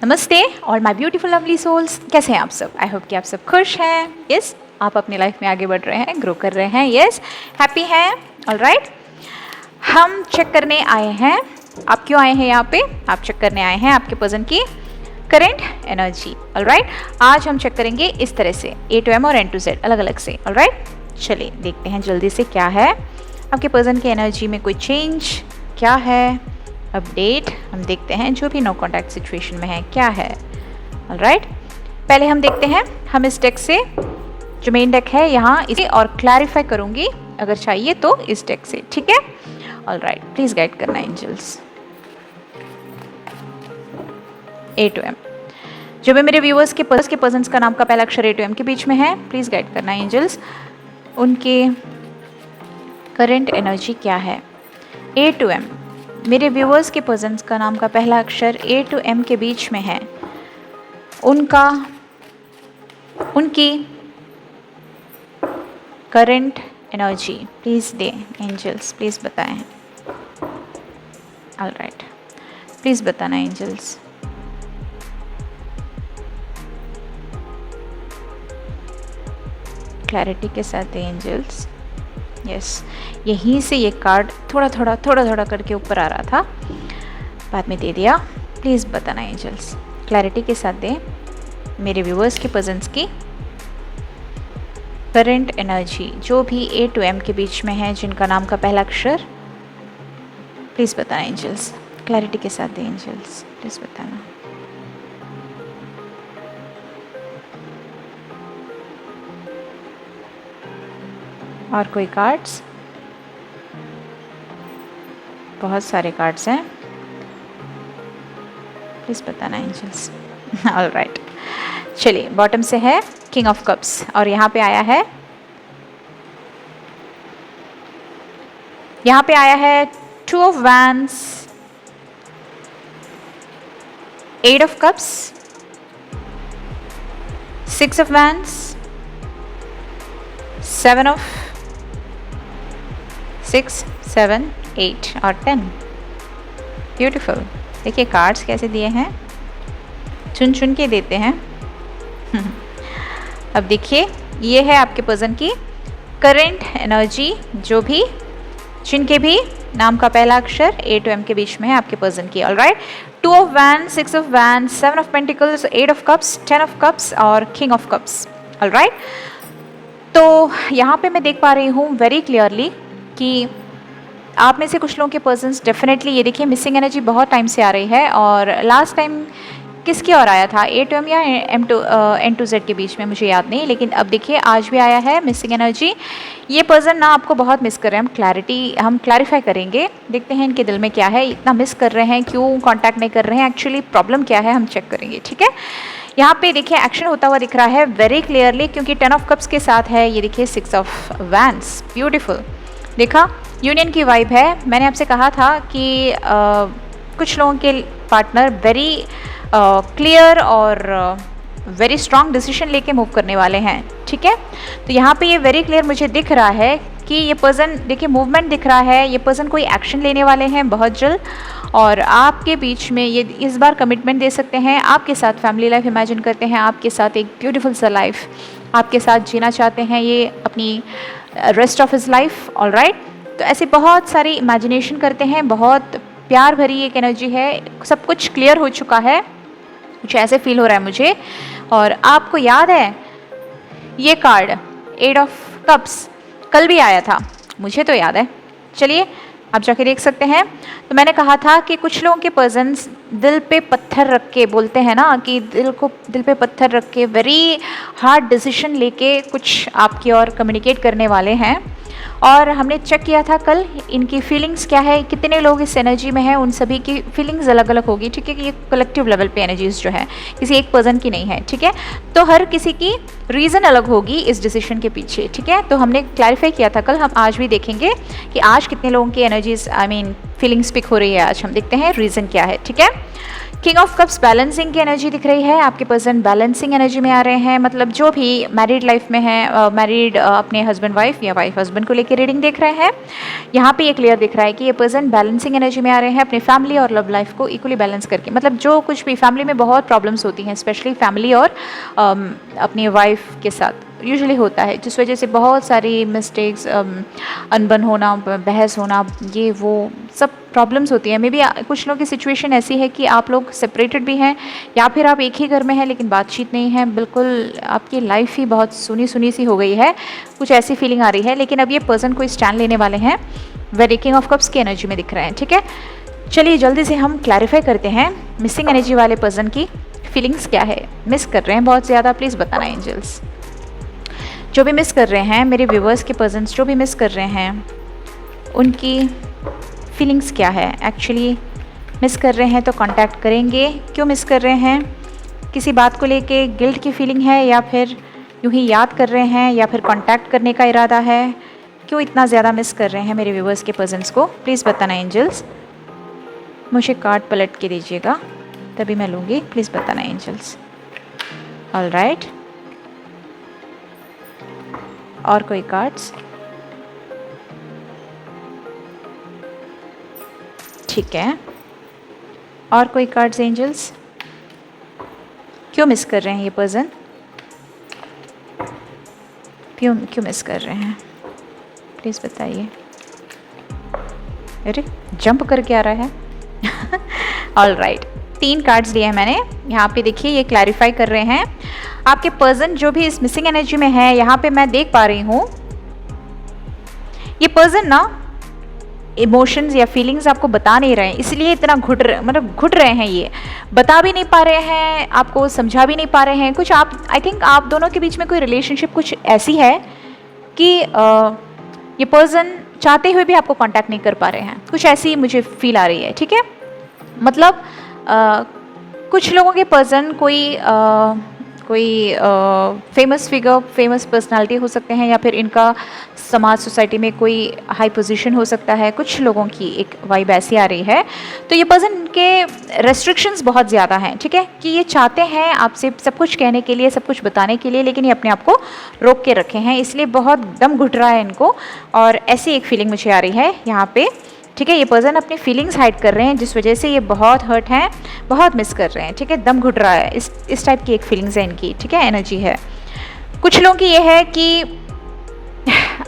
नमस्ते और my beautiful lovely souls, कैसे हैं आप सब? आई होप कि आप सब खुश हैं। यस, आप अपनी लाइफ में आगे बढ़ रहे हैं, ग्रो कर रहे हैं। यस, हैप्पी हैं। ऑलराइट, हम चेक करने आए हैं। आप क्यों आए हैं यहाँ पे? आप चेक करने आए हैं आपके पर्सन की करेंट एनर्जी। ऑलराइट, आज हम चेक करेंगे इस तरह से A to M और N to Z अलग अलग से। ऑलराइट, चलिए देखते हैं जल्दी से क्या है आपके पर्सन की एनर्जी में, कोई चेंज क्या है, अपडेट हम देखते हैं जो भी नो कॉन्टैक्ट सिचुएशन में है क्या है। ऑलराइट, पहले हम देखते हैं, हम इस डेक से जो मेन डेक है यहाँ इसे और क्लैरिफाई करूँगी अगर चाहिए तो इस डेक से, ठीक है? ऑलराइट, प्लीज़ गाइड करना एंजल्स। A to M, जो भी मेरे व्यूअर्स के पर्सन्स का नाम का पहला अक्षर A to M के बीच में है, प्लीज़ गाइड करना एंजल्स। उनके करंट एनर्जी क्या है? A to M, मेरे व्यूअर्स के पर्सन्स का नाम का पहला अक्षर A to M के बीच में है। उनकी करंट एनर्जी प्लीज़ दे एंजल्स, प्लीज़ बताएं। ऑलराइट, प्लीज़ बताना एंजल्स। क्लैरिटी के साथ एंजल्स। यस, यहीं से ये कार्ड थोड़ा थोड़ा करके ऊपर आ रहा था, बाद में दे दिया। प्लीज़ बताना एंजल्स, क्लैरिटी के साथ दें मेरे व्यूअर्स के पर्सन्स की करंट एनर्जी जो भी A to M के बीच में है, जिनका नाम का पहला अक्षर, प्लीज़ बताना एंजल्स, क्लैरिटी के साथ दें एंजल्स, प्लीज़ बताना। और कोई कार्ड्स? बहुत सारे कार्ड्स हैं, प्लीज़ बताना एंजल्स। ऑलराइट, चलिए बॉटम से है किंग ऑफ कप्स और यहाँ पे आया है two of wands, 8 of cups, 6 of wands, 7 of 6, 7, 8 और 10। ब्यूटीफुल। देखिए कार्ड्स कैसे दिए हैं, चुन के देते हैं। अब देखिए ये है आपके पर्सन की करंट एनर्जी जो भी जिनके भी नाम का पहला अक्षर A to M के बीच में है आपके पर्सन की। Alright, 2 of wands, 6 of wands, 7 of pentacles, 8 of cups, 10 of cups और किंग ऑफ कप्स। ऑलराइट, तो यहाँ पे मैं देख पा रही हूँ वेरी क्लियरली कि आप में से कुछ लोगों के पर्सन्स डेफिनेटली, ये देखिए मिसिंग एनर्जी बहुत टाइम से आ रही है और लास्ट टाइम किसकी और आया था, A to M या N to Z के बीच में, मुझे याद नहीं, लेकिन अब देखिए आज भी आया है मिसिंग एनर्जी। ये पर्सन ना आपको बहुत मिस कर रहे हैं, हम क्लैरिफाई करेंगे, देखते हैं इनके दिल में क्या है, इतना मिस कर रहे हैं, क्यों कांटेक्ट नहीं कर रहे हैं, एक्चुअली प्रॉब्लम क्या है, हम चेक करेंगे, ठीक है? यहाँ पे देखिए एक्शन होता हुआ दिख रहा है वेरी क्लियरली, क्योंकि 10 ऑफ कप्स के साथ है, ये देखिए 6 ऑफ वैंड्स। ब्यूटीफुल, देखा यूनियन की वाइब है। मैंने आपसे कहा था कि कुछ लोगों के पार्टनर वेरी क्लियर और वेरी स्ट्रॉन्ग डिसीजन लेके मूव करने वाले हैं, ठीक है? तो यहाँ पे ये वेरी क्लियर मुझे दिख रहा है कि ये पर्सन, देखिए मूवमेंट दिख रहा है, ये पर्सन कोई एक्शन लेने वाले हैं बहुत जल्द और आपके बीच में ये इस बार कमिटमेंट दे सकते हैं, आपके साथ फैमिली लाइफ इमेजिन करते हैं, आपके साथ एक ब्यूटीफुल सा लाइफ आपके साथ जीना चाहते हैं, ये अपनी rest of his life. Alright, तो ऐसे बहुत सारी इमेजिनेशन करते हैं, बहुत प्यार भरी एक एनर्जी है, सब कुछ क्लियर हो चुका है, कुछ ऐसे फील हो रहा है मुझे। और आपको याद है ये कार्ड 8 ऑफ कप्स कल भी आया था, मुझे तो याद है, चलिए आप जाके देख सकते हैं। तो मैंने कहा था कि कुछ लोगों के पर्सन्स दिल पे पत्थर रख के, बोलते हैं ना कि दिल पे पत्थर रख के वेरी हार्ड डिसीजन लेके कुछ आपकी ओर कम्युनिकेट करने वाले हैं। और हमने चेक किया था कल इनकी फीलिंग्स क्या है, कितने लोग इस एनर्जी में हैं, उन सभी की फीलिंग्स अलग अलग होगी, ठीक है? कि ये कलेक्टिव लेवल पे एनर्जीज जो है, किसी एक पर्सन की नहीं है, ठीक है? तो हर किसी की रीज़न अलग होगी इस डिसीजन के पीछे, ठीक है? तो हमने क्लैरिफाई किया था कल, हम आज भी देखेंगे कि आज कितने लोगों की एनर्जीज फीलिंग्स पिक हो रही है। आज हम देखते हैं रीज़न क्या है, ठीक है? किंग ऑफ कप्स बैलेंसिंग की एनर्जी दिख रही है, आपके पर्सन बैलेंसिंग एनर्जी में आ रहे हैं, मतलब जो भी मैरिड लाइफ में है, मैरिड अपने हस्बैंड वाइफ या वाइफ हस्बैंड को लेकर रीडिंग देख रहे हैं, यहाँ पे ये क्लियर दिख रहा है कि ये पर्सन बैलेंसिंग एनर्जी में आ रहे हैं, अपनी फैमिली और लव लाइफ को इक्वली बैलेंस करके, मतलब जो कुछ भी फैमिली में बहुत प्रॉब्लम्स होती हैं, स्पेशली फैमिली और अपनी वाइफ के साथ यूजुअली होता है, जिस वजह से बहुत सारी मिस्टेक्स, अनबन होना, बहस होना, ये वो सब प्रॉब्लम्स होती हैं। मे बी कुछ लोगों की सिचुएशन ऐसी है कि आप लोग सेपरेटेड भी हैं या फिर आप एक ही घर में हैं लेकिन बातचीत नहीं है, बिल्कुल आपकी लाइफ ही बहुत सुनी सुनी सी हो गई है, कुछ ऐसी फीलिंग आ रही है। लेकिन अब ये पर्सन कोई स्टैंड लेने वाले हैं, वेरी किंग ऑफ कप्स की एनर्जी में दिख रहे हैं। ठीक है, चलिए जल्दी से हम क्लैरिफाई करते हैं मिसिंग एनर्जी वाले पर्सन की फीलिंग्स क्या है। मिस कर रहे हैं बहुत ज़्यादा, प्लीज़ बताना एंजल्स। जो भी मिस कर रहे हैं, मेरे व्यूवर्स के पर्सन्स जो भी मिस कर रहे हैं, उनकी फीलिंग्स क्या है। एक्चुअली मिस कर रहे हैं तो कांटेक्ट करेंगे, क्यों मिस कर रहे हैं, किसी बात को लेके गिल्ट की फीलिंग है या फिर यूं ही याद कर रहे हैं या फिर कांटेक्ट करने का इरादा है, क्यों इतना ज़्यादा मिस कर रहे हैं मेरे व्यूवर्स के पर्सन्स को, प्लीज़ बताना एंजल्स। मुझे कार्ड पलट के दीजिएगा तभी मैं लूँगी, प्लीज़ बताना एंजल्स। ऑल राइट, और कोई कार्ड्स, ठीक है, और कोई कार्ड्स एंजल्स। क्यों मिस कर रहे हैं ये पर्सन, क्यों मिस कर रहे हैं, प्लीज़ बताइए। अरे जंप करके आ रहा है। ऑल राइट, 3 कार्ड्स लिए हैं मैंने, यहाँ पे देखिए ये क्लैरिफाई कर रहे हैं आपके पर्सन जो भी इस मिसिंग एनर्जी में है। यहाँ पे मैं देख पा रही हूँ ये पर्सन ना इमोशंस या फीलिंग्स आपको बता नहीं रहे हैं, इसलिए इतना घुट रहे हैं, ये बता भी नहीं पा रहे हैं, आपको समझा भी नहीं पा रहे हैं कुछ। आप आई थिंक आप दोनों के बीच में कोई रिलेशनशिप कुछ ऐसी है कि ये पर्सन चाहते हुए भी आपको कांटेक्ट नहीं कर पा रहे हैं, कुछ ऐसी मुझे फील आ रही है। ठीक है, मतलब कुछ लोगों के पर्सन कोई फेमस फिगर, फेमस पर्सनालिटी हो सकते हैं, या फिर इनका समाज सोसाइटी में कोई हाई पोजीशन हो सकता है। कुछ लोगों की एक वाइब ऐसी आ रही है, तो ये पर्सन के रेस्ट्रिक्शंस बहुत ज़्यादा हैं। ठीक है, कि ये चाहते हैं आपसे सब कुछ कहने के लिए, सब कुछ बताने के लिए, लेकिन ये अपने आप को रोक के रखे हैं, इसलिए बहुत दम घुट रहा है इनको, और ऐसी एक फीलिंग मुझे आ रही है यहाँ पे। ठीक है, ये पर्सन अपनी फीलिंग्स हाइड कर रहे हैं, जिस वजह से ये बहुत हर्ट हैं, बहुत मिस कर रहे हैं। ठीक है, दम घुट रहा है, इस टाइप की एक फीलिंग्स है इनकी। ठीक है, एनर्जी है। कुछ लोगों की ये है कि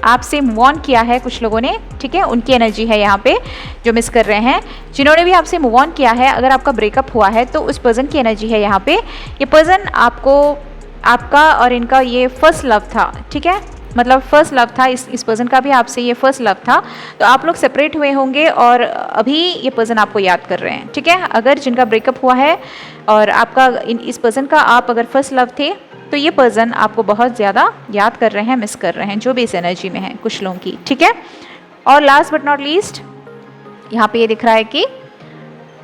आपसे मूव ऑन किया है कुछ लोगों ने। ठीक है, उनकी एनर्जी है यहाँ पे जो मिस कर रहे हैं। जिन्होंने भी आपसे मूव ऑन किया है, अगर आपका ब्रेकअप हुआ है तो उस पर्सन की एनर्जी है यहाँ पे। ये पर्सन आपका और इनका ये फर्स्ट लव था। ठीक है, मतलब फर्स्ट लव था, इस पर्सन का भी आपसे ये फर्स्ट लव था, तो आप लोग सेपरेट हुए होंगे और अभी ये पर्सन आपको याद कर रहे हैं। ठीक है, अगर जिनका ब्रेकअप हुआ है और आपका इस पर्सन का आप अगर फर्स्ट लव थे, तो ये पर्सन आपको बहुत ज़्यादा याद कर रहे हैं, मिस कर रहे हैं, जो भी इस एनर्जी में है कुछ लोगों की। ठीक है, और लास्ट बट नॉट लीस्ट यहाँ पे ये दिख रहा है कि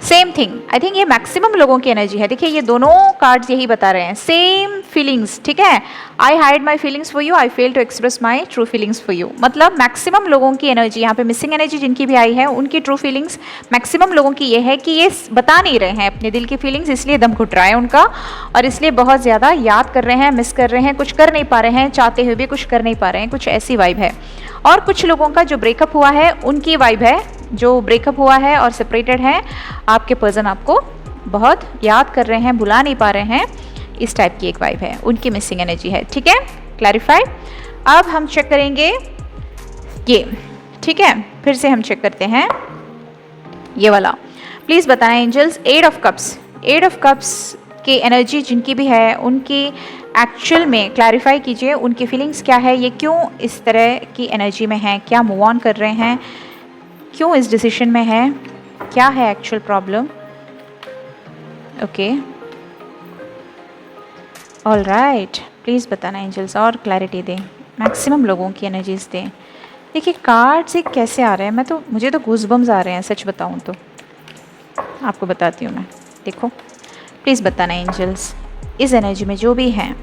सेम थिंग, आई थिंक ये मैक्सिमम लोगों की एनर्जी है। देखिए ये दोनों कार्ड्स यही बता रहे हैं, सेम फीलिंग्स। ठीक है, I hide my feelings for you, I fail to express my true feelings for you, मतलब मैक्सिमम लोगों की एनर्जी यहाँ पे मिसिंग एनर्जी जिनकी भी आई है, उनकी ट्रू फीलिंग्स मैक्सिमम लोगों की ये है कि ये बता नहीं रहे हैं अपने दिल की फीलिंग्स, इसलिए दम घुट रहा है उनका, और इसलिए बहुत ज़्यादा याद कर रहे हैं, मिस कर रहे हैं, कुछ कर नहीं पा रहे हैं, चाहते हुए भी कुछ कर नहीं पा रहे हैं, कुछ ऐसी वाइब है। और कुछ लोगों का जो ब्रेकअप हुआ है उनकी वाइब है, जो ब्रेकअप हुआ है और सेपरेटेड हैं, आपके पर्सन आपको बहुत याद कर रहे हैं, बुला नहीं पा रहे हैं, इस टाइप की एक वाइब है, उनकी मिसिंग एनर्जी है। ठीक है, क्लैरिफाई। अब हम चेक करेंगे ये। ठीक है, फिर से हम चेक करते हैं ये वाला, प्लीज़ बताना angels. 8 of cups, 8 of cups की एनर्जी जिनकी भी है उनकी एक्चुअल में क्लैरिफाई कीजिए, उनकी फीलिंग्स क्या है, ये क्यों इस तरह की एनर्जी में है, क्या मूव ऑन कर रहे हैं, क्यों इस डिसीजन में है, क्या है actual problem. Okay, all right, please बताना एंजल्स, और क्लैरिटी दें, मैक्सिमम लोगों की एनर्जीज दें। देखिए कार्ड्स एक कैसे आ रहे हैं, मुझे तो गूज़बम्स आ रहे हैं, सच बताऊँ तो आपको बताती हूँ मैं। देखो प्लीज़ बताना एंजल्स, इस एनर्जी में जो भी हैं,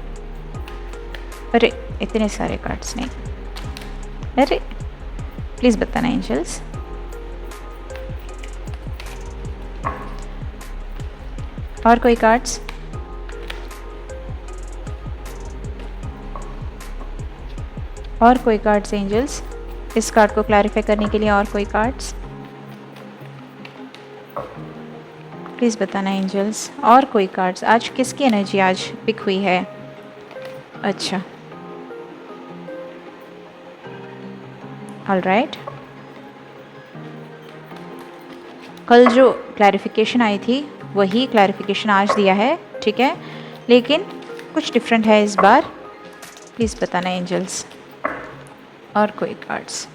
अरे इतने सारे कार्ड्स नहीं, अरे प्लीज़ बताना एंजल्स। और कोई कार्ड्स? और कोई कार्ड्स एंजल्स, इस कार्ड को क्लैरिफाई करने के लिए और कोई कार्ड्स प्लीज़ बताना एंजल्स। और कोई कार्ड्स, आज किसकी एनर्जी आज पिक हुई है? अच्छा, ऑलराइट। कल जो क्लैरिफिकेशन आई थी वही क्लैरिफिकेशन आज दिया है, ठीक है, लेकिन कुछ डिफरेंट है इस बार। प्लीज़ बताना एंजल्स। और कोई कार्ड्स?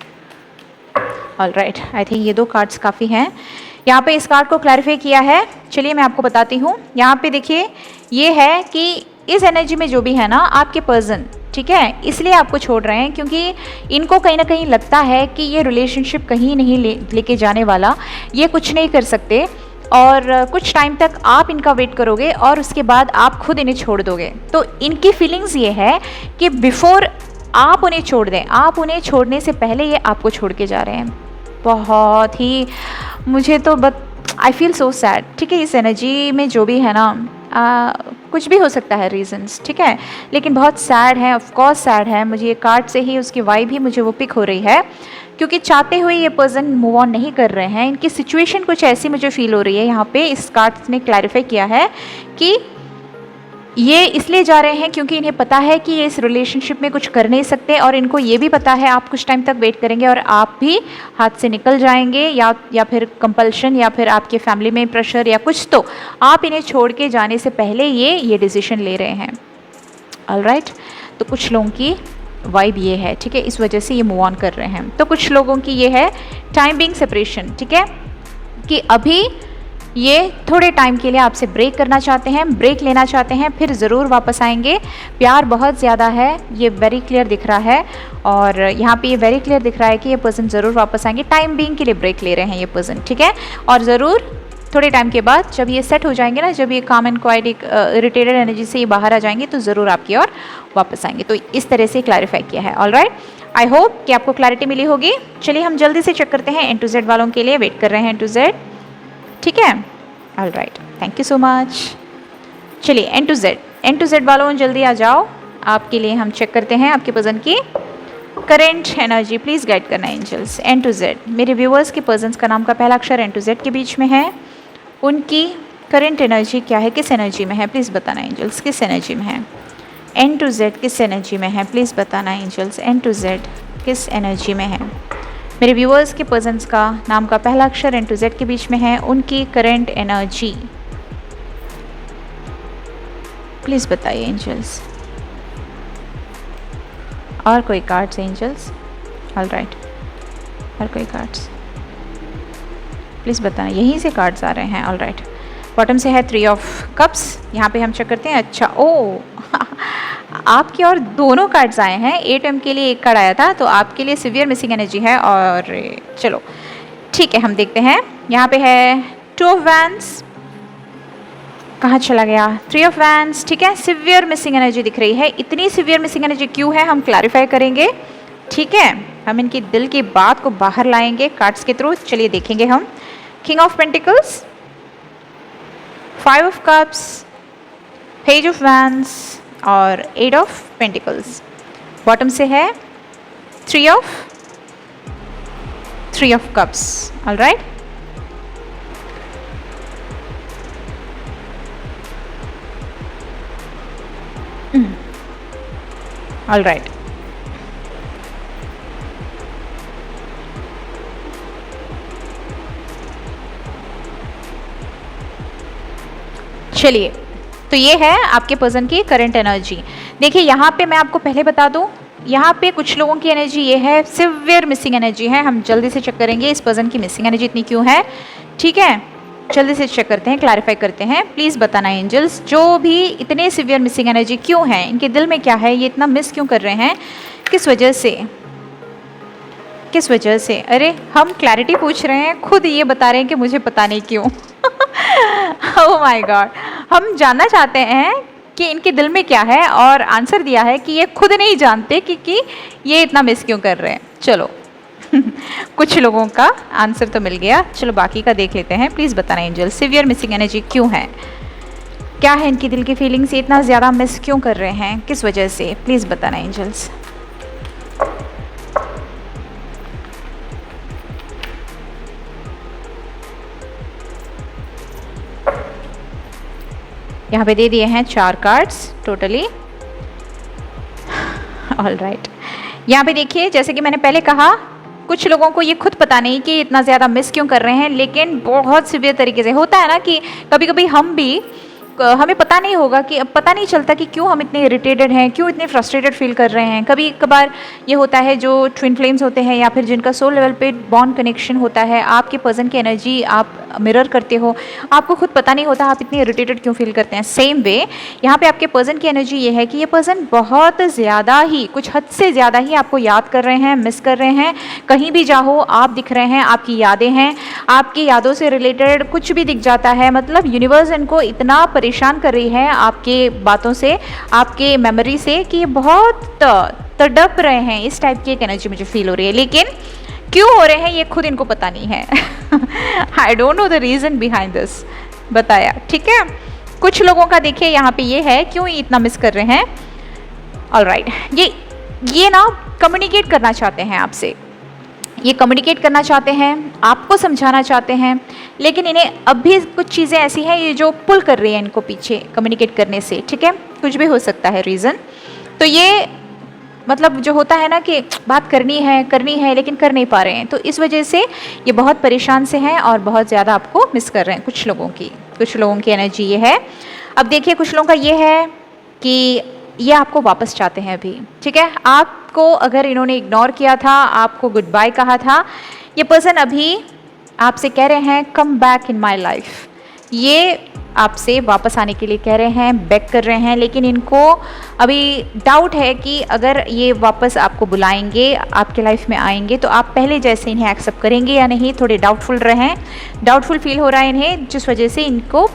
ऑलराइट, आई थिंक ये 2 कार्ड्स काफ़ी हैं। यहाँ पे इस कार्ड को क्लैरिफाई किया है, चलिए मैं आपको बताती हूँ। यहाँ पे देखिए ये है कि इस एनर्जी में जो भी है ना आपके पर्सन, ठीक है, इसलिए आपको छोड़ रहे हैं क्योंकि इनको कहीं ना कहीं लगता है कि ये रिलेशनशिप कहीं नहीं लेके जाने वाला, ये कुछ नहीं कर सकते और कुछ टाइम तक आप इनका वेट करोगे और उसके बाद आप खुद इन्हें छोड़ दोगे। तो इनकी फीलिंग्स ये है कि बिफोर आप उन्हें छोड़ दें, आप उन्हें छोड़ने से पहले ये आपको छोड़ के जा रहे हैं। बहुत ही मुझे तो आई फील सो सैड, ठीक है। इस एनर्जी में जो भी है ना कुछ भी हो सकता है रीजंस, ठीक है, लेकिन बहुत सैड है, ऑफ कोर्स सैड है। मुझे ये कार्ड से ही उसकी वाइब ही मुझे वो पिक हो रही है क्योंकि चाहते हुए ये पर्सन मूव ऑन नहीं कर रहे हैं। इनकी सिचुएशन कुछ ऐसी मुझे फील हो रही है। यहाँ पे इस कार्ड ने क्लैरिफाई किया है कि ये इसलिए जा रहे हैं क्योंकि इन्हें पता है कि ये इस रिलेशनशिप में कुछ कर नहीं सकते और इनको ये भी पता है आप कुछ टाइम तक वेट करेंगे और आप भी हाथ से निकल जाएंगे या फिर कंपल्शन या फिर आपके फैमिली में प्रेशर या कुछ, तो आप इन्हें छोड़ के जाने से पहले ये डिसीजन ले रहे हैं। ऑलराइट, तो कुछ लोगों की वाइब ये है, ठीक है, इस वजह से ये मूव ऑन कर रहे हैं। तो कुछ लोगों की ये है टाइम बिंग सेपरेशन, ठीक है, कि अभी ये थोड़े टाइम के लिए आपसे ब्रेक करना चाहते हैं, ब्रेक लेना चाहते हैं, फिर ज़रूर वापस आएंगे। प्यार बहुत ज़्यादा है, ये वेरी क्लियर दिख रहा है और यहाँ पे ये वेरी क्लियर दिख रहा है कि ये पर्सन ज़रूर वापस आएंगे। टाइम बीइंग के लिए ब्रेक ले रहे हैं ये पर्सन, ठीक है, और ज़रूर थोड़े टाइम के बाद जब ये सेट हो जाएंगे ना, जब ये काम एंड क्वाइट एक इरिटेटेड एनर्जी से ये बाहर आ जाएंगे तो ज़रूर आपकी ओर वापस आएंगे। तो इस तरह से क्लैरिफाई किया है। ऑलराइट, आई होप कि आपको क्लैरिटी मिली होगी। चलिए हम जल्दी से चेक करते हैं N to Z वालों के लिए, वेट कर रहे हैं N to Z, ठीक है। Alright, thank you so much. चलिए N to Z वालों जल्दी आ जाओ, आपके लिए हम चेक करते हैं आपके पर्सन की करेंट एनर्जी। प्लीज़ गाइड करना एंजल्स। N to Z, मेरे व्यूअर्स के पर्सन्स का नाम का पहला अक्षर N to Z के बीच में है, उनकी करेंट एनर्जी क्या है, किस एनर्जी में है, प्लीज़ बताना एंजल्स, किस एनर्जी में है। N to Z किस एनर्जी में है, प्लीज़ बताना एंजल्स। N to Z किस एनर्जी में है, मेरे व्यूअर्स के पर्सन्स का नाम का पहला अक्षर N to Z के बीच में है, उनकी करेंट एनर्जी प्लीज़ बताइए एंजल्स। और कोई कार्ड्स एंजल्स? ऑलराइट, और कोई कार्ड्स प्लीज़ बताना, यहीं से कार्ड्स आ रहे हैं। ऑलराइट, बॉटम से है 3 ऑफ कप्स, यहाँ पे हम चेक करते हैं। अच्छा, ओ आपकी और दोनों कार्ड्स आए हैं। 8M के लिए एक कार्ड आया था, तो आपके लिए सिवियर मिसिंग एनर्जी है। और चलो ठीक है, हम देखते हैं। यहाँ पे है 2 ऑफ वैंड्स, कहाँ चला गया 3 ऑफ वैंड्स, ठीक है। सिवियर मिसिंग एनर्जी दिख रही है। इतनी सिवियर मिसिंग एनर्जी क्यों है हम क्लैरिफाई करेंगे, ठीक है, हम इनकी दिल की बात को बाहर लाएंगे कार्ड्स के थ्रू। चलिए देखेंगे हम। King of pentacles, 5 of cups, page of wands और 8 ऑफ पेंटिकल्स। बॉटम से है 3 ऑफ कप्स। ऑलराइट, ऑलराइट, चलिए, तो ये है आपके पर्सन की करंट एनर्जी। देखिए यहाँ पे मैं आपको पहले बता दूँ, यहाँ पे कुछ लोगों की एनर्जी ये है सिवियर मिसिंग एनर्जी है। हम जल्दी से चेक करेंगे इस पर्सन की मिसिंग एनर्जी इतनी क्यों है, ठीक है, जल्दी से चेक करते हैं, क्लैरिफाई करते हैं। प्लीज़ बताना एंजल्स, जो भी इतने सिवियर मिसिंग एनर्जी क्यों है, इनके दिल में क्या है, ये इतना मिस क्यों कर रहे हैं, किस वजह से, किस वजह से। अरे हम क्लैरिटी पूछ रहे हैं, खुद ये बता रहे हैं कि मुझे पता नहीं क्यों। ओह माय गॉड, हम जानना चाहते हैं कि इनके दिल में क्या है और आंसर दिया है कि ये खुद नहीं जानते कि ये इतना मिस क्यों कर रहे हैं। चलो कुछ लोगों का आंसर तो मिल गया, चलो बाकी का देख लेते हैं। प्लीज़ बताना एंजल, सिवियर मिसिंग एनर्जी क्यों है, क्या है इनकी दिल की फीलिंग्स, ये इतना ज़्यादा मिस क्यों कर रहे हैं, किस वजह से, प्लीज़ बताना एंजल्स। यहाँ पे दे दिए हैं 4 कार्ड्स टोटली। ऑल राइट, यहाँ पे देखिए जैसे कि मैंने पहले कहा, कुछ लोगों को ये खुद पता नहीं कि इतना ज़्यादा मिस क्यों कर रहे हैं, लेकिन बहुत सीवियर तरीके से होता है ना कि कभी कभी हमें पता नहीं होगा कि अब पता नहीं चलता कि क्यों हम इतने इरिटेटेड हैं, क्यों इतने फ्रस्ट्रेटेड फील कर रहे हैं। कभी कभार ये होता है जो ट्विन फ्लेम्स होते हैं या फिर जिनका सोल लेवल पे बॉन्ड कनेक्शन होता है, आपके पर्सन की एनर्जी आप मिरर करते हो, आपको खुद पता नहीं होता आप इतने इरिटेटेड क्यों फील करते हैं। सेम वे यहाँ पे आपके पर्सन की एनर्जी ये है कि ये पर्सन बहुत ज़्यादा ही, कुछ हद से ज़्यादा ही आपको याद कर रहे हैं, मिस कर रहे हैं। कहीं भी जाओ आप दिख रहे हैं, आपकी यादें हैं, आपकी यादों से रिलेटेड कुछ भी दिख जाता है। मतलब यूनिवर्स इनको इतना परेशान कर रही है आपके बातों से, आपके मेमोरी से, कि ये बहुत तड़प रहे हैं। इस टाइप की एक एनर्जी मुझे फील हो रही है, लेकिन क्यों हो रहे हैं ये खुद इनको पता नहीं है। I don't know the reason behind this, बताया, ठीक है। कुछ लोगों का देखिए यहाँ पे ये है, क्यों ये इतना मिस कर रहे हैं। ऑल राइट, ये ना कम्युनिकेट करना चाहते हैं आपसे, ये कम्युनिकेट करना चाहते हैं, आपको समझाना चाहते हैं, लेकिन इन्हें अब भी कुछ चीज़ें ऐसी हैं ये जो पुल कर रही हैं इनको पीछे कम्युनिकेट करने से, ठीक है। कुछ भी हो सकता है रीज़न। तो ये मतलब जो होता है ना कि बात करनी है लेकिन कर नहीं पा रहे हैं, तो इस वजह से ये बहुत परेशान से हैं और बहुत ज़्यादा आपको मिस कर रहे हैं। कुछ लोगों की एनर्जी ये है। अब देखिए कुछ लोगों का ये है कि ये आपको वापस चाहते हैं अभी, ठीक है। आपको अगर इन्होंने इग्नोर किया था, आपको गुड बाय कहा था, ये पर्सन अभी आपसे कह रहे हैं come back in my life. ये आपसे वापस आने के लिए कह रहे हैं, बैक कर रहे हैं, लेकिन इनको अभी डाउट है कि अगर ये वापस आपको बुलाएंगे, आपके लाइफ में आएंगे, तो आप पहले जैसे इन्हें एक्सेप्ट करेंगे या नहीं। थोड़े डाउटफुल फील हो रहा है इन्हें, जिस वजह से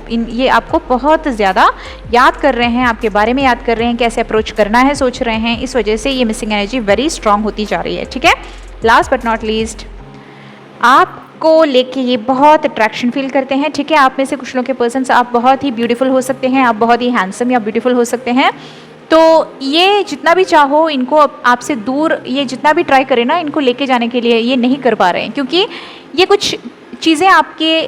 ये आपको बहुत ज़्यादा याद कर रहे हैं, आपके बारे में याद कर रहे हैं, कैसे अप्रोच करना है सोच रहे हैं। इस वजह से ये मिसिंग एनर्जी वेरी स्ट्रांग होती जा रही है, ठीक है। लास्ट बट नॉट लीस्ट, आपको लेके ये बहुत अट्रैक्शन फील करते हैं, ठीक है। आप में से कुछ लोगों के पर्सन्स, आप बहुत ही ब्यूटीफुल हो सकते हैं, आप बहुत ही हैंडसम या ब्यूटीफुल हो सकते हैं। तो ये जितना भी चाहो इनको आपसे दूर, ये जितना भी ट्राई करें ना इनको लेके जाने के लिए, ये नहीं कर पा रहे हैं, क्योंकि ये कुछ चीज़ें आपके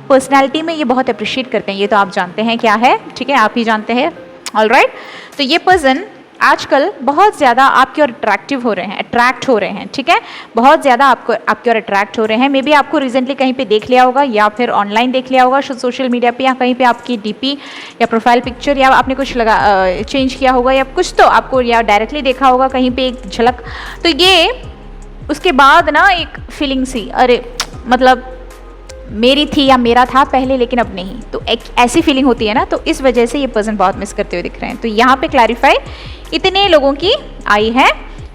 पर्सनैलिटी में ये बहुत अप्रिशिएट करते हैं। ये तो आप जानते हैं क्या है, ठीक है, आप ही जानते हैं। ऑल राइट, तो ये पर्सन आजकल बहुत ज़्यादा आपकी ओर अट्रैक्ट हो रहे हैं, ठीक है। बहुत ज़्यादा आपकी ओर अट्रैक्ट हो रहे हैं। मे बी आपको रिसेंटली कहीं पे देख लिया होगा, या फिर ऑनलाइन देख लिया होगा सोशल मीडिया पे, या कहीं पे आपकी डीपी या प्रोफाइल पिक्चर, या आपने कुछ चेंज किया होगा, या कुछ तो आपको या डायरेक्टली देखा होगा कहीं पे एक झलक। तो ये उसके बाद ना एक फीलिंग सी, अरे मतलब मेरी थी या मेरा था पहले लेकिन अब नहीं, तो एक ऐसी फीलिंग होती है ना। तो इस वजह से ये पर्सन बहुत मिस करते हुए दिख रहे हैं। तो यहाँ पे क्लैरिफाई इतने लोगों की आई है,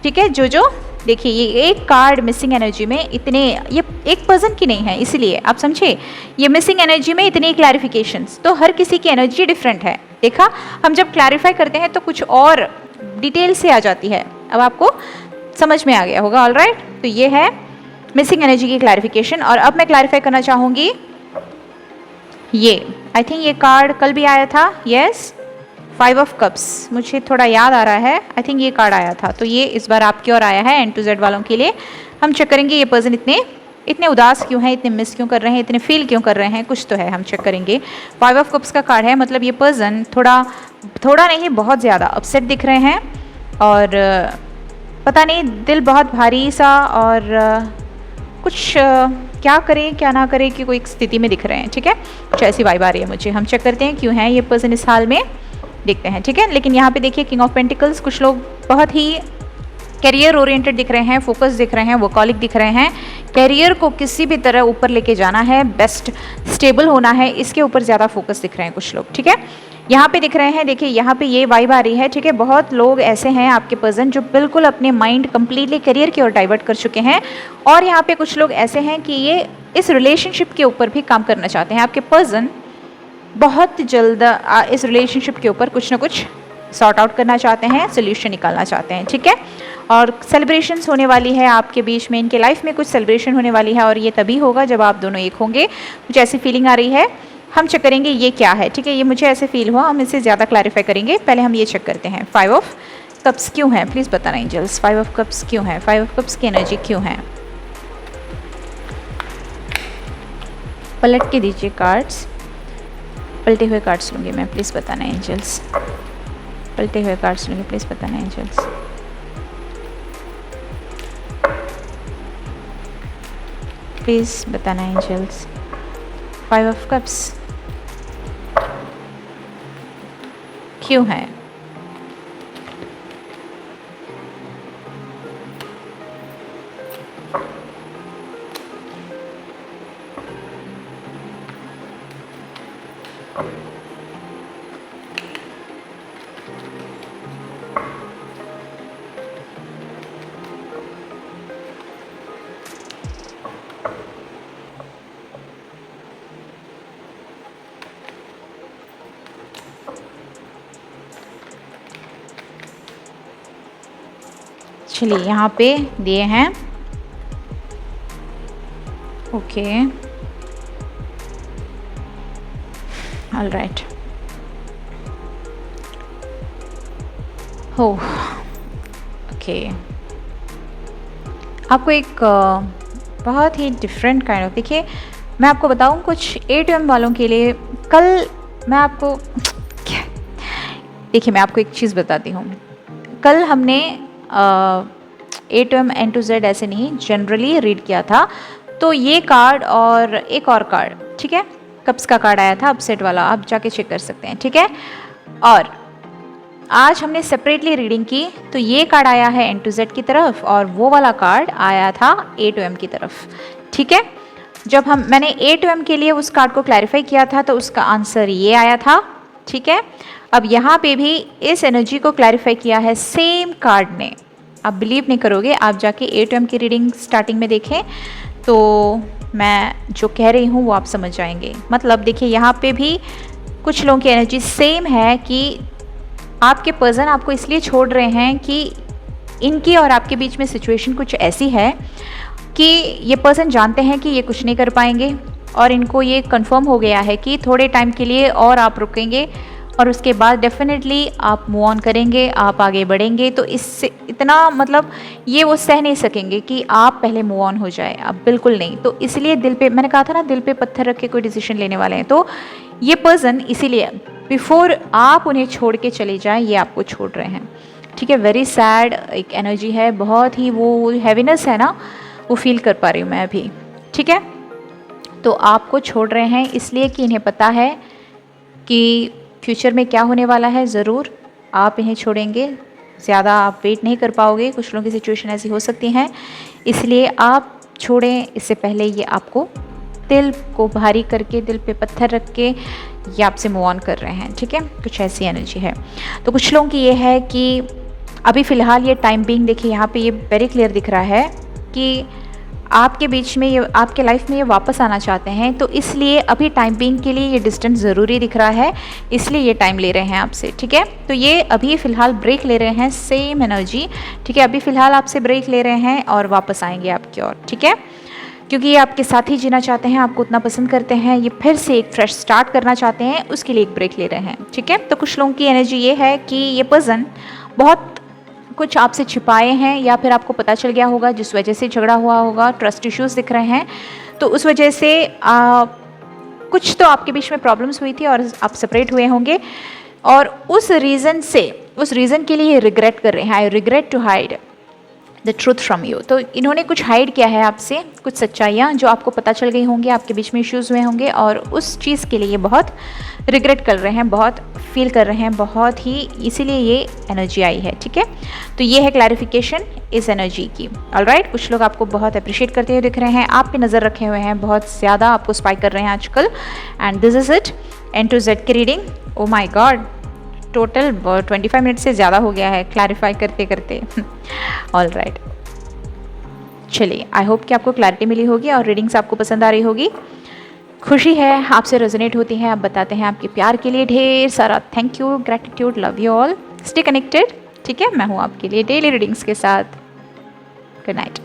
ठीक है। जो देखिए ये एक कार्ड मिसिंग एनर्जी में इतने, ये एक पर्सन की नहीं है, इसलिए आप समझे, ये मिसिंग एनर्जी में इतने क्लैरिफिकेशंस। तो हर किसी की एनर्जी डिफरेंट है। देखा, हम जब क्लैरिफाई करते हैं तो कुछ और डिटेल से आ जाती है। अब आपको समझ में आ गया होगा। ऑल राइट, तो ये है मिसिंग एनर्जी की क्लैरिफिकेशन। और अब मैं क्लैरिफाई करना चाहूँगी, ये आई थिंक ये कार्ड कल भी आया था, यस, 5 ऑफ कप्स, मुझे थोड़ा याद आ रहा है, आई थिंक ये कार्ड आया था। तो ये इस बार आपकी ओर आया है, N to Z वालों के लिए। हम चेक करेंगे ये पर्सन इतने उदास क्यों हैं, इतने मिस क्यों कर रहे हैं, इतने फील क्यों कर रहे हैं, कुछ तो है, हम चेक करेंगे। 5 ऑफ कप्स का कार्ड है, मतलब ये पर्सन थोड़ा नहीं बहुत ज़्यादा अपसेट दिख रहे हैं, और पता नहीं दिल बहुत भारी सा, और कुछ क्या करें क्या ना करें कि कोई एक स्थिति में दिख रहे हैं, ठीक है। कुछ ऐसी वाइब आ रही है मुझे। हम चेक करते हैं क्यों है ये पर्सन इस हाल में, देखते हैं, ठीक है। लेकिन यहाँ पे देखिए किंग ऑफ पेंटिकल्स, कुछ लोग बहुत ही करियर ओरिएंटेड दिख रहे हैं, फोकस दिख रहे हैं, वर्कहॉलिक दिख रहे हैं। करियर को किसी भी तरह ऊपर लेके जाना है, बेस्ट स्टेबल होना है, इसके ऊपर ज़्यादा फोकस दिख रहे हैं कुछ लोग, ठीक है। यहाँ पे दिख रहे हैं, देखिए यहाँ पे ये वाइब आ रही है, ठीक है। बहुत लोग ऐसे हैं आपके पर्सन जो बिल्कुल अपने माइंड कंप्लीटली करियर की ओर डाइवर्ट कर चुके हैं, और यहाँ पे कुछ लोग ऐसे हैं कि ये इस रिलेशनशिप के ऊपर भी काम करना चाहते हैं। आपके पर्सन बहुत जल्द इस रिलेशनशिप के ऊपर कुछ ना कुछ सॉर्ट आउट करना चाहते हैं, सोल्यूशन निकालना चाहते हैं, ठीक है। और सेलिब्रेशंस होने वाली है आपके बीच में, इनके लाइफ में कुछ सेलिब्रेशन होने वाली है, और ये तभी होगा जब आप दोनों एक होंगे, कुछ ऐसी फीलिंग आ रही है। हम चेक करेंगे ये क्या है, ठीक है, ये मुझे ऐसे फील हुआ, हम इसे ज़्यादा क्लैरिफाई करेंगे। पहले हम ये चेक करते हैं 5 ऑफ कप्स क्यों है, प्लीज़ बताना एंजल्स, 5 ऑफ कप्स क्यों है, 5 ऑफ कप्स की एनर्जी क्यों है। पलट के दीजिए कार्ड्स, पलटे हुए कार्ड्स लूँगी मैं, प्लीज़ बताना एंजल्स, पलटे हुए कार्ड्स लूँगी, प्लीज़ बताना एंजल्स। प्लीज़ बताना एंजल्स, 5 ऑफ कप्स क्यों है। चलिए यहाँ पे दिए हैं, ओके, ऑल राइट, हो, ओके। आपको एक बहुत ही डिफरेंट काइंड ऑफ, देखिए मैं आपको बताऊं, कुछ 8M वालों के लिए कल मैं आपको देखिए मैं आपको एक चीज़ बताती हूँ। कल हमने A to M N to Z ऐसे नहीं जनरली रीड किया था, तो ये कार्ड और एक और कार्ड, ठीक है, कप्स का कार्ड आया था अपसेट वाला, आप जाके चेक कर सकते हैं, ठीक है। और आज हमने सेपरेटली रीडिंग की, तो ये कार्ड आया है N to Z की तरफ और वो वाला कार्ड आया था A to M की तरफ, ठीक है। जब मैंने A to M के लिए उस कार्ड को क्लैरिफाई किया था तो उसका आंसर ये आया था, ठीक है। अब यहाँ पे भी इस एनर्जी को क्लैरिफाई किया है सेम कार्ड ने। आप बिलीव नहीं करोगे, आप जाके A to M की रीडिंग स्टार्टिंग में देखें तो मैं जो कह रही हूँ वो आप समझ जाएंगे। मतलब देखिए यहाँ पे भी कुछ लोगों की एनर्जी सेम है कि आपके पर्सन आपको इसलिए छोड़ रहे हैं कि इनकी और आपके बीच में सिचुएशन कुछ ऐसी है कि ये पर्सन जानते हैं कि ये कुछ नहीं कर पाएंगे और इनको ये कंफर्म हो गया है कि थोड़े टाइम के लिए और आप रुकेंगे और उसके बाद डेफिनेटली आप मूव ऑन करेंगे, आप आगे बढ़ेंगे। तो इससे इतना मतलब ये वो सह नहीं सकेंगे कि आप पहले मूव ऑन हो जाए, आप बिल्कुल नहीं। तो इसलिए दिल पे, मैंने कहा था ना, दिल पे पत्थर रख के कोई डिसीजन लेने वाले हैं, तो ये पर्सन इसीलिए बिफोर आप उन्हें छोड़ के चले जाएं ये आपको छोड़ रहे हैं, ठीक है। वेरी सैड एक एनर्जी है, बहुत ही वो हैवीनेस है ना, वो फील कर पा रही हूँ मैं अभी, ठीक है। तो आपको छोड़ रहे हैं इसलिए कि इन्हें पता है कि फ्यूचर में क्या होने वाला है, ज़रूर आप इन्हें छोड़ेंगे, ज़्यादा आप वेट नहीं कर पाओगे, कुछ लोगों की सिचुएशन ऐसी हो सकती हैं, इसलिए आप छोड़ें। इससे पहले ये आपको दिल को भारी करके, दिल पे पत्थर रख के ये आपसे मूव ऑन कर रहे हैं, ठीक है। कुछ ऐसी एनर्जी है। तो कुछ लोगों की ये है कि अभी फ़िलहाल ये टाइम बीइंग, देखिए यहाँ पे ये वेरी क्लियर दिख रहा है कि आपके बीच में ये, आपके लाइफ में ये वापस आना चाहते हैं, तो इसलिए अभी टाइम बीइंग के लिए ये डिस्टेंस ज़रूरी दिख रहा है, इसलिए ये टाइम ले रहे हैं आपसे, ठीक है। तो ये अभी फ़िलहाल ब्रेक ले रहे हैं, सेम एनर्जी, ठीक है। अभी फ़िलहाल आपसे ब्रेक ले रहे हैं और वापस आएंगे आपकी ओर, ठीक है, क्योंकि ये आपके साथ ही जीना चाहते हैं, आपको उतना पसंद करते हैं, ये फिर से एक फ्रेश स्टार्ट करना चाहते हैं, उसके लिए एक ब्रेक ले रहे हैं, ठीक है। तो कुछ लोगों की एनर्जी ये है कि ये पर्सन बहुत कुछ आपसे छिपाए हैं या फिर आपको पता चल गया होगा, जिस वजह से झगड़ा हुआ होगा, ट्रस्ट इश्यूज दिख रहे हैं, तो उस वजह से कुछ तो आपके बीच में प्रॉब्लम्स हुई थी और आप सेपरेट हुए होंगे और उस रीज़न के लिए रिग्रेट कर रहे हैं। I regret to hide the truth from you. तो इन्होंने कुछ हाइड किया है आपसे, कुछ सच्चाइयाँ जो आपको पता चल गई होंगी, आपके बीच में इश्यूज़ हुए होंगे और उस चीज़ के लिए बहुत रिग्रेट कर रहे हैं, बहुत फील कर रहे हैं, बहुत ही, इसीलिए ये एनर्जी आई है, ठीक है। तो ये है क्लैरिफिकेशन इस एनर्जी की, ऑलराइट। कुछ लोग आपको बहुत अप्रिशिएट करते हुए दिख रहे हैं, आप पे नज़र रखे हुए हैं, बहुत ज़्यादा आपको स्पाइक कर रहे हैं आजकल। And this is it, N to Z की रीडिंग। ओ माई गॉड, टोटल 25 मिनट से ज़्यादा हो गया है क्लैरिफाई करते करते। ऑल राइट, चलिए, आई होप कि आपको क्लैरिटी मिली होगी और रीडिंग्स आपको पसंद आ रही होगी। खुशी है आपसे रेजोनेट होती हैं, आप बताते हैं आपके प्यार के लिए ढेर सारा thank you, gratitude, love you all, stay connected, ठीक है। मैं हूँ आपके लिए डेली रीडिंग्स के साथ। Good night.